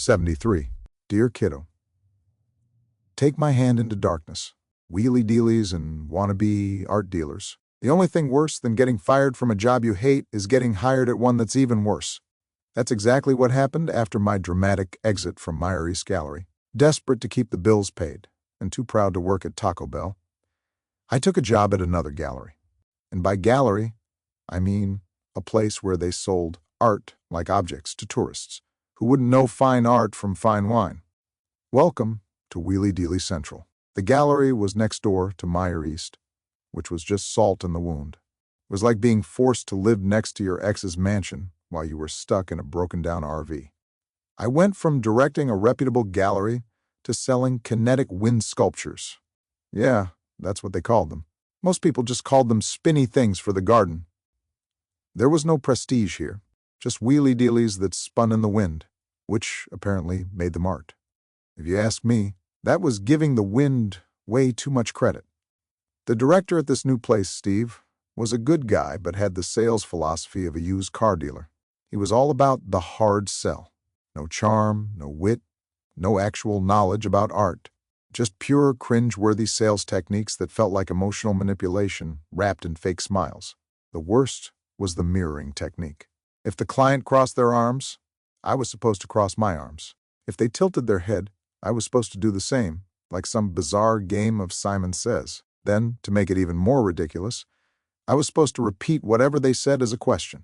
73. Dear Kiddo, take my hand into darkness. Wheelie-Dealies and wannabe art dealers. The only thing worse than getting fired from a job you hate is getting hired at one that's even worse. That's exactly what happened after my dramatic exit from Meyer East Gallery. Desperate to keep the bills paid and too proud to work at Taco Bell, I took a job at another gallery. And by gallery, I mean a place where they sold art like objects to tourists who wouldn't know fine art from fine wine. Welcome to Wheelie-Dealy Central. The gallery was next door to Meyer East, which was just salt in the wound. It was like being forced to live next to your ex's mansion while you were stuck in a broken-down RV. I went from directing a reputable gallery to selling kinetic wind sculptures. Yeah, that's what they called them. Most people just called them spinny things for the garden. There was no prestige here, just wheelie-dealies that spun in the wind, which apparently made them art. If you ask me, that was giving the wind way too much credit. The director at this new place, Steve, was a good guy but had the sales philosophy of a used car dealer. He was all about the hard sell. No charm, no wit, no actual knowledge about art. Just pure, cringe-worthy sales techniques that felt like emotional manipulation wrapped in fake smiles. The worst was the mirroring technique. If the client crossed their arms, I was supposed to cross my arms. If they tilted their head, I was supposed to do the same, like some bizarre game of Simon Says. Then, to make it even more ridiculous, I was supposed to repeat whatever they said as a question.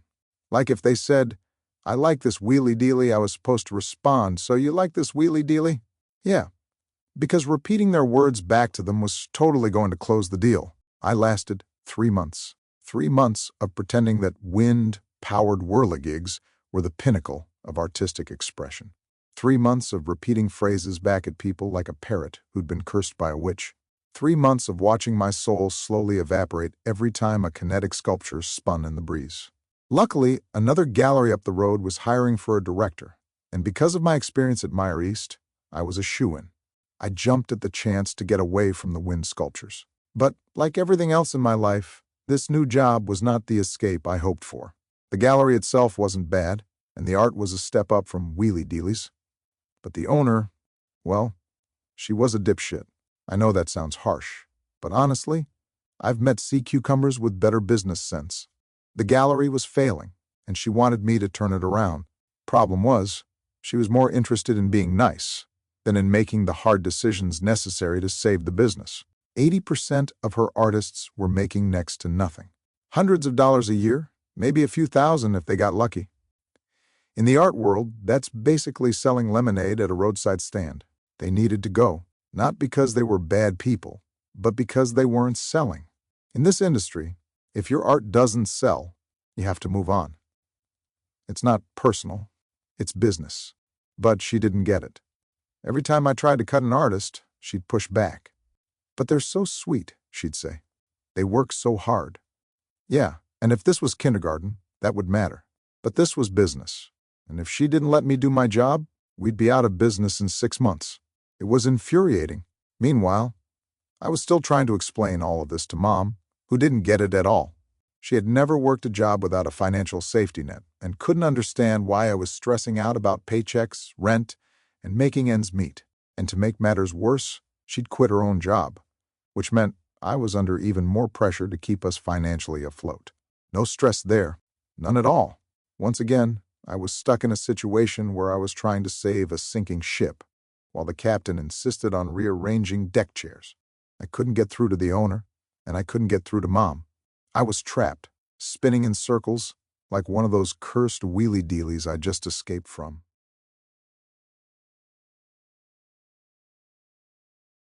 Like if they said, "I like this wheelie-dealy," I was supposed to respond, "So you like this wheelie-dealy?" Yeah, because repeating their words back to them was totally going to close the deal. I lasted 3 months. 3 months of pretending that wind-powered whirligigs were the pinnacle of artistic expression. 3 months of repeating phrases back at people like a parrot who'd been cursed by a witch. 3 months of watching my soul slowly evaporate every time a kinetic sculpture spun in the breeze. Luckily, another gallery up the road was hiring for a director, and because of my experience at Meyer East, I was a shoo-in. I jumped at the chance to get away from the wind sculptures. But, like everything else in my life, this new job was not the escape I hoped for. The gallery itself wasn't bad, and the art was a step up from Wheelie-Dealies. But the owner, well, she was a dipshit. I know that sounds harsh, but honestly, I've met sea cucumbers with better business sense. The gallery was failing, and she wanted me to turn it around. Problem was, she was more interested in being nice than in making the hard decisions necessary to save the business. 80% of her artists were making next to nothing. Hundreds of dollars a year, maybe a few thousand if they got lucky. In the art world, that's basically selling lemonade at a roadside stand. They needed to go, not because they were bad people, but because they weren't selling. In this industry, if your art doesn't sell, you have to move on. It's not personal, it's business. But she didn't get it. Every time I tried to cut an artist, she'd push back. "But they're so sweet," she'd say. "They work so hard." Yeah, and if this was kindergarten, that would matter. But this was business. And if she didn't let me do my job, we'd be out of business in 6 months. It was infuriating. Meanwhile, I was still trying to explain all of this to Mom, who didn't get it at all. She had never worked a job without a financial safety net and couldn't understand why I was stressing out about paychecks, rent, and making ends meet. And to make matters worse, she'd quit her own job, which meant I was under even more pressure to keep us financially afloat. No stress there, none at all. Once again, I was stuck in a situation where I was trying to save a sinking ship, while the captain insisted on rearranging deck chairs. I couldn't get through to the owner, and I couldn't get through to Mom. I was trapped, spinning in circles, like one of those cursed wheelie-dealies I just escaped from.